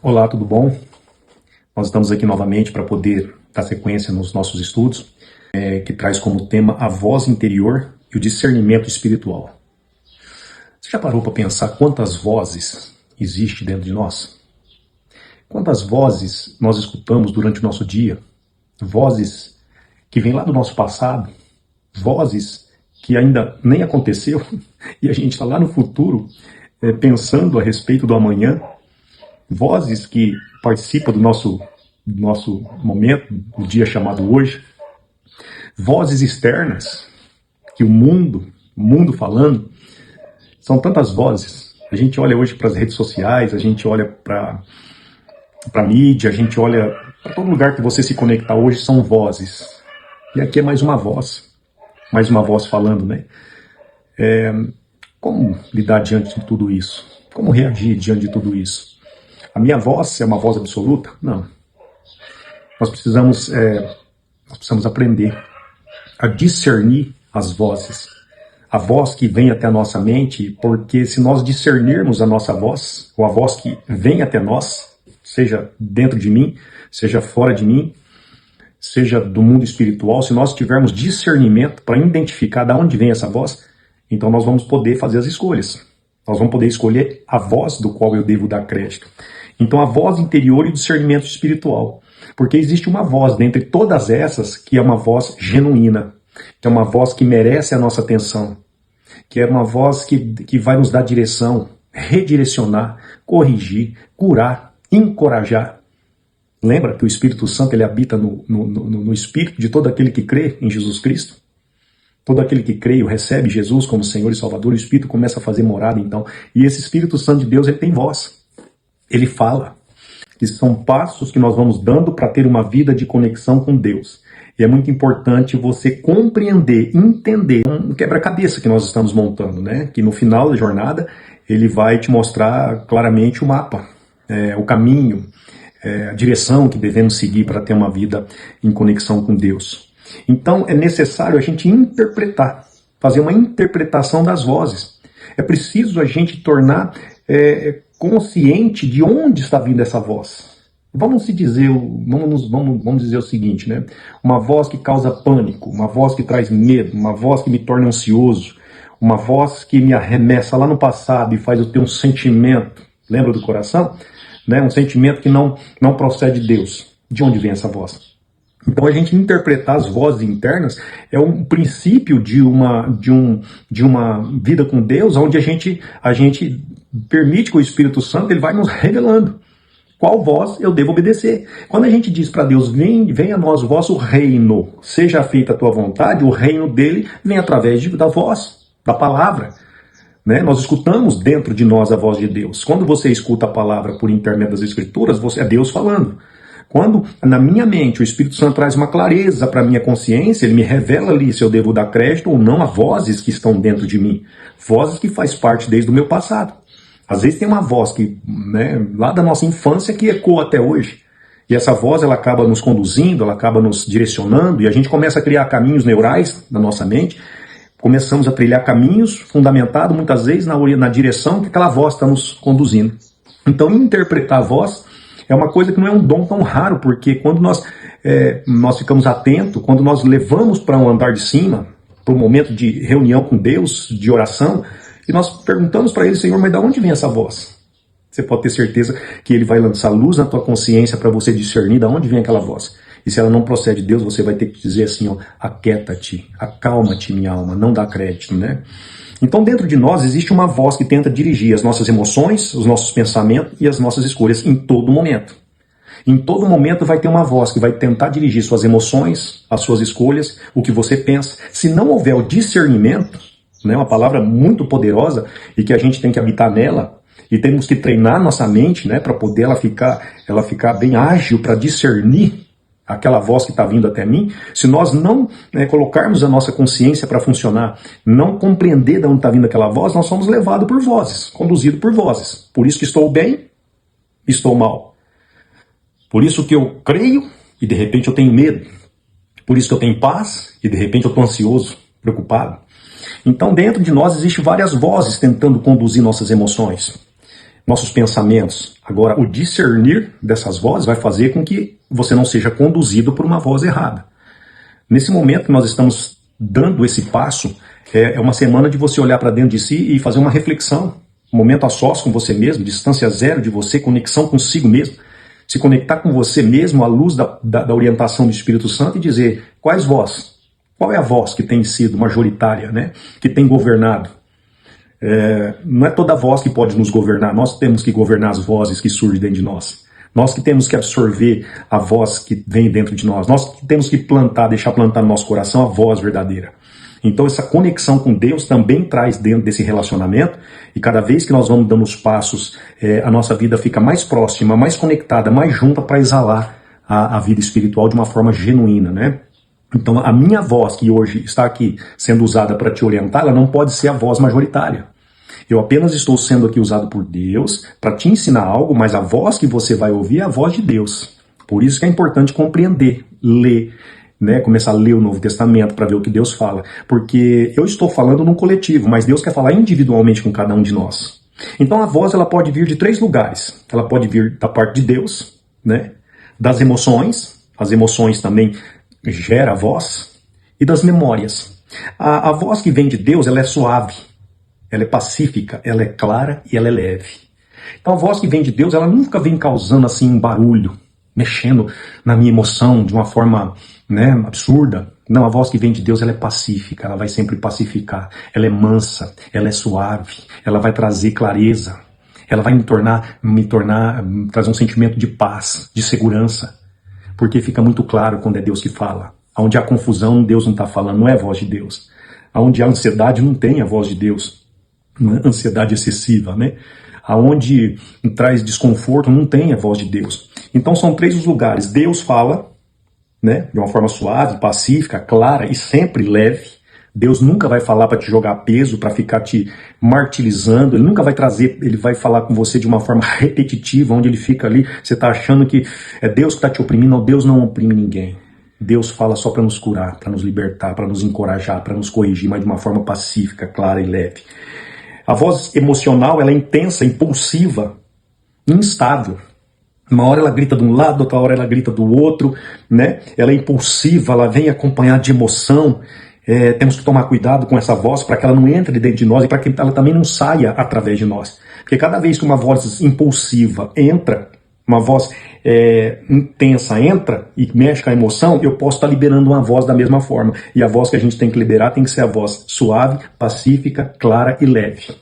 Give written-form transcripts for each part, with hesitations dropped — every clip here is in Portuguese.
Olá, tudo bom? Nós estamos aqui novamente para poder dar sequência nos nossos estudos, que traz como tema a voz interior e o discernimento espiritual. Você já parou para pensar quantas vozes existem dentro de nós? Quantas vozes nós escutamos durante o nosso dia? Vozes que vêm lá do nosso passado, vozes que ainda nem aconteceu e a gente está lá no futuro pensando a respeito do amanhã. Vozes que participam do nosso momento, do dia chamado hoje. Vozes externas, que o mundo falando, são tantas vozes. A gente olha hoje para as redes sociais, a gente olha para a mídia, a gente olha para todo lugar que você se conectar hoje, são vozes. E aqui é mais uma voz falando, né? Como lidar diante de tudo isso? Como reagir diante de tudo isso? A minha voz é uma voz absoluta? Não. Nós precisamos aprender a discernir as vozes. A voz que vem até a nossa mente, porque se nós discernirmos a nossa voz, ou a voz que vem até nós, seja dentro de mim, seja fora de mim, seja do mundo espiritual, se nós tivermos discernimento para identificar de onde vem essa voz, então nós vamos poder fazer as escolhas. Nós vamos poder escolher a voz do qual eu devo dar crédito. Então a voz interior e o discernimento espiritual. Porque existe uma voz dentre todas essas que é uma voz genuína, que é uma voz que merece a nossa atenção, que é uma voz que vai nos dar direção, redirecionar, corrigir, curar, encorajar. Lembra que o Espírito Santo ele habita no espírito de todo aquele que crê em Jesus Cristo? Todo aquele que crê e recebe Jesus como Senhor e Salvador, o Espírito começa a fazer morada então. E esse Espírito Santo de Deus, ele tem voz. Ele fala. Que são passos que nós vamos dando para ter uma vida de conexão com Deus. E é muito importante você compreender, entender um quebra-cabeça que nós estamos montando, né? Que no final da jornada, ele vai te mostrar claramente o mapa, o caminho, a direção que devemos seguir para ter uma vida em conexão com Deus. Então é necessário a gente interpretar, fazer uma interpretação das vozes. É preciso a gente tornar consciente de onde está vindo essa voz. Vamos dizer o seguinte, né? Uma voz que causa pânico, uma voz que traz medo, uma voz que me torna ansioso, uma voz que me arremessa lá no passado e faz eu ter um sentimento, lembra do coração? Né? Um sentimento que não procede de Deus. De onde vem essa voz? Então a gente interpretar as vozes internas é um princípio de uma vida com Deus, onde a gente permite que o Espírito Santo ele vai nos revelando qual voz eu devo obedecer. Quando a gente diz para Deus, venha a nós o vosso reino, seja feita a tua vontade, o reino dele vem através da voz, da palavra. Né? Nós escutamos dentro de nós a voz de Deus. Quando você escuta a palavra por intermédio das Escrituras, é Deus falando. Quando na minha mente o Espírito Santo traz uma clareza para a minha consciência, ele me revela ali se eu devo dar crédito ou não a vozes que estão dentro de mim. Vozes que faz parte desde o meu passado. Às vezes tem uma voz que, né, lá da nossa infância que ecoa até hoje. E essa voz ela acaba nos conduzindo, ela acaba nos direcionando e a gente começa a criar caminhos neurais na nossa mente. Começamos a trilhar caminhos fundamentados muitas vezes na direção que aquela voz está nos conduzindo. Então interpretar a voz é uma coisa que não é um dom tão raro, porque quando nós ficamos atentos, quando nós levamos para um andar de cima, para um momento de reunião com Deus, de oração, e nós perguntamos para Ele, Senhor, mas de onde vem essa voz? Você pode ter certeza que Ele vai lançar luz na tua consciência para você discernir de onde vem aquela voz. E se ela não procede de Deus, você vai ter que dizer assim, ó, aquieta-te, acalma-te, minha alma, não dá crédito, né? Então dentro de nós existe uma voz que tenta dirigir as nossas emoções, os nossos pensamentos e as nossas escolhas em todo momento. Em todo momento vai ter uma voz que vai tentar dirigir suas emoções, as suas escolhas, o que você pensa. Se não houver o discernimento, né, uma palavra muito poderosa e que a gente tem que habitar nela, e temos que treinar nossa mente, né, para poder ela ficar bem ágil para discernir aquela voz que está vindo até mim. Se nós não colocarmos a nossa consciência para funcionar, não compreender de onde está vindo aquela voz, nós somos levados por vozes, conduzidos por vozes. Por isso que estou bem, estou mal. Por isso que eu creio e de repente eu tenho medo. Por isso que eu tenho paz e de repente eu estou ansioso, preocupado. Então dentro de nós existem várias vozes tentando conduzir nossas emoções. nossos pensamentos. Agora, o discernir dessas vozes vai fazer com que você não seja conduzido por uma voz errada. Nesse momento que nós estamos dando esse passo, é uma semana de você olhar para dentro de si e fazer uma reflexão. Um momento a sós com você mesmo, distância zero de você, conexão consigo mesmo. Se conectar com você mesmo à luz da orientação do Espírito Santo e dizer qual é a voz que tem sido majoritária, né? Que tem governado. Não é toda voz que pode nos governar, nós temos que governar as vozes que surgem dentro de nós. Nós que temos que absorver a voz que vem dentro de nós. Nós que temos que deixar plantar no nosso coração a voz verdadeira. Então essa conexão com Deus também traz dentro desse relacionamento, e cada vez que nós vamos dando os passos, a nossa vida fica mais próxima, mais conectada, mais junta para exalar a vida espiritual de uma forma genuína, né? Então a minha voz que hoje está aqui sendo usada para te orientar, ela não pode ser a voz majoritária. Eu apenas estou sendo aqui usado por Deus para te ensinar algo, mas a voz que você vai ouvir é a voz de Deus. Por isso que é importante compreender, ler, né? Começar a ler o Novo Testamento para ver o que Deus fala. Porque eu estou falando num coletivo, mas Deus quer falar individualmente com cada um de nós. Então a voz ela pode vir de 3 lugares. Ela pode vir da parte de Deus, né? Das emoções. As emoções também geram a voz. E das memórias. A voz que vem de Deus ela é suave. Ela é pacífica, ela é clara e ela é leve. Então a voz que vem de Deus, ela nunca vem causando assim um barulho, mexendo na minha emoção de uma forma, né, absurda. Não, a voz que vem de Deus, ela é pacífica, ela vai sempre pacificar. Ela é mansa, ela é suave, ela vai trazer clareza. Ela vai trazer um sentimento de paz, de segurança. Porque fica muito claro quando é Deus que fala. Onde há confusão, Deus não está falando, não é a voz de Deus. Onde há ansiedade, não tem a voz de Deus. Ansiedade excessiva, né? Aonde traz desconforto, não tem a voz de Deus. Então são 3 os lugares. Deus fala, né? De uma forma suave, pacífica, clara e sempre leve. Deus nunca vai falar para te jogar peso, para ficar te martirizando. Ele nunca vai trazer, ele vai falar com você de uma forma repetitiva, onde ele fica ali, você está achando que é Deus que está te oprimindo. Não, Deus não oprime ninguém. Deus fala só para nos curar, para nos libertar, para nos encorajar, para nos corrigir, mas de uma forma pacífica, clara e leve. A voz emocional, ela é intensa, impulsiva, instável. Uma hora ela grita de um lado, outra hora ela grita do outro, né? Ela é impulsiva, ela vem acompanhada de emoção. Temos que tomar cuidado com essa voz para que ela não entre dentro de nós e para que ela também não saia através de nós. Porque cada vez que uma voz impulsiva entra, uma voz intensa entra e mexe com a emoção, eu posso estar liberando uma voz da mesma forma. E a voz que a gente tem que liberar tem que ser a voz suave, pacífica, clara e leve.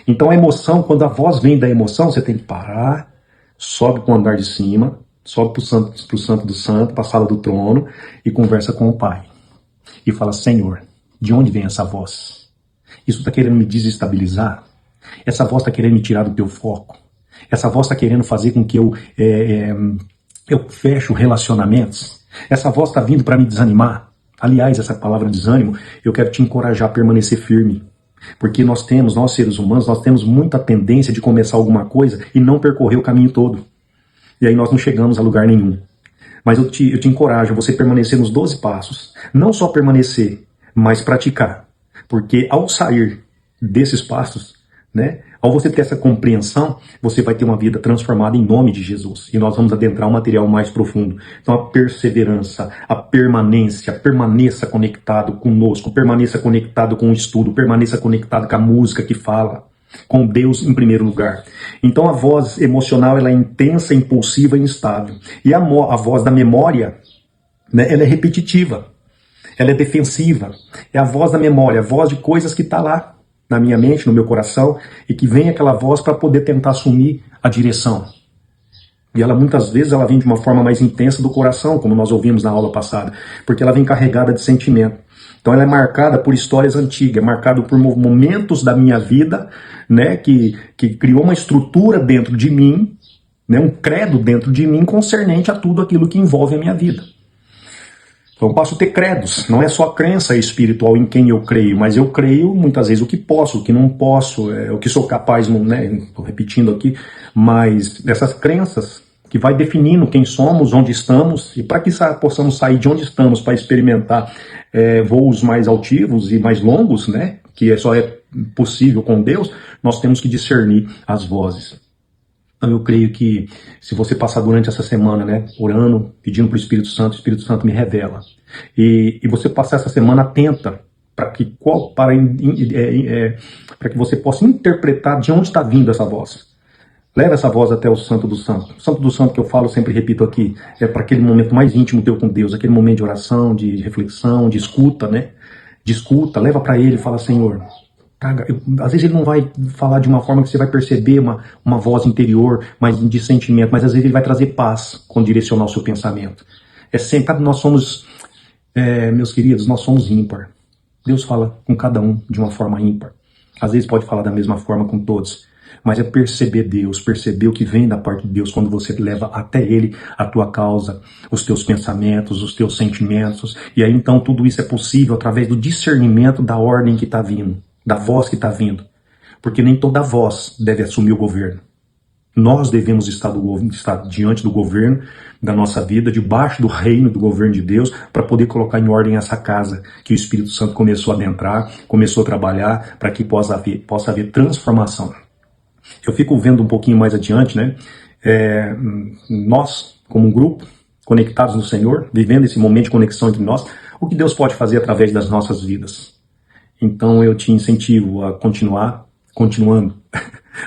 Então a emoção, quando a voz vem da emoção, você tem que parar, sobe para o andar de cima, sobe para o santo do santo, para a sala do trono e conversa com o Pai. E fala, Senhor, de onde vem essa voz? Isso está querendo me desestabilizar? Essa voz está querendo me tirar do teu foco? Essa voz está querendo fazer com que eu feche relacionamentos? Essa voz está vindo para me desanimar? Aliás, essa palavra desânimo, eu quero te encorajar a permanecer firme. Porque nós seres humanos, nós temos muita tendência de começar alguma coisa e não percorrer o caminho todo. E aí nós não chegamos a lugar nenhum. Mas eu te encorajo a você permanecer nos 12 passos. Não só permanecer, mas praticar. Porque ao sair desses passos, né, ao você ter essa compreensão, você vai ter uma vida transformada em nome de Jesus. E nós vamos adentrar um material mais profundo. Então a perseverança, a permanência, permaneça conectado conosco, permaneça conectado com o estudo, permaneça conectado com a música que fala, com Deus em primeiro lugar. Então a voz emocional ela é intensa, impulsiva e instável. E a voz da memória, né, ela é repetitiva, ela é defensiva. É a voz da memória, a voz de coisas que está lá na minha mente, no meu coração, e que vem aquela voz para poder tentar assumir a direção. E ela muitas vezes ela vem de uma forma mais intensa do coração, como nós ouvimos na aula passada, porque ela vem carregada de sentimento. Então ela é marcada por histórias antigas, é marcada por momentos da minha vida, né, que criou uma estrutura dentro de mim, né, um credo dentro de mim concernente a tudo aquilo que envolve a minha vida. Então eu posso ter credos, não é só a crença espiritual em quem eu creio, mas eu creio muitas vezes o que posso, o que não posso, o que sou capaz, né, estou repetindo aqui, mas essas crenças que vai definindo quem somos, onde estamos, e para que possamos sair de onde estamos para experimentar voos mais altivos e mais longos, né, que só é possível com Deus, nós temos que discernir as vozes. Então eu creio que se você passar durante essa semana, né, orando, pedindo para o Espírito Santo me revela. E você passar essa semana atenta para que para que você possa interpretar de onde está vindo essa voz. Leva essa voz até o Santo do Santo. O Santo do Santo que eu falo, sempre repito aqui, é para aquele momento mais íntimo teu com Deus, aquele momento de oração, de reflexão, de escuta, né? De escuta, leva para ele e fala, Senhor, às vezes ele não vai falar de uma forma que você vai perceber uma voz interior, mas de sentimento, mas às vezes ele vai trazer paz quando direcionar o seu pensamento. É sempre, nós somos, meus queridos, nós somos ímpar. Deus fala com cada um de uma forma ímpar. Às vezes pode falar da mesma forma com todos, mas é perceber Deus, perceber o que vem da parte de Deus quando você leva até Ele a tua causa, os teus pensamentos, os teus sentimentos. E aí então tudo isso é possível através do discernimento da ordem que está vindo, da voz que está vindo. Porque nem toda voz deve assumir o governo. Nós devemos estar diante do governo da nossa vida, debaixo do reino do governo de Deus, para poder colocar em ordem essa casa que o Espírito Santo começou a adentrar, começou a trabalhar, para que possa haver transformação. Eu fico vendo um pouquinho mais adiante, né? Nós, como um grupo, conectados no Senhor, vivendo esse momento de conexão entre nós, o que Deus pode fazer através das nossas vidas. Então eu te incentivo a continuando,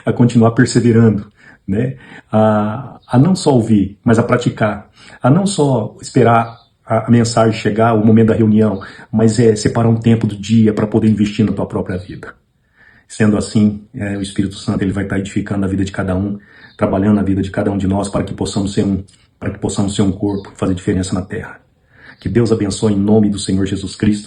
a continuar perseverando, né? A não só ouvir, mas a praticar. A não só esperar a mensagem chegar, o momento da reunião, mas separar um tempo do dia para poder investir na tua própria vida. Sendo assim, o Espírito Santo ele vai estar edificando a vida de cada um, trabalhando na vida de cada um de nós para que possamos ser um corpo, fazer diferença na terra. Que Deus abençoe em nome do Senhor Jesus Cristo.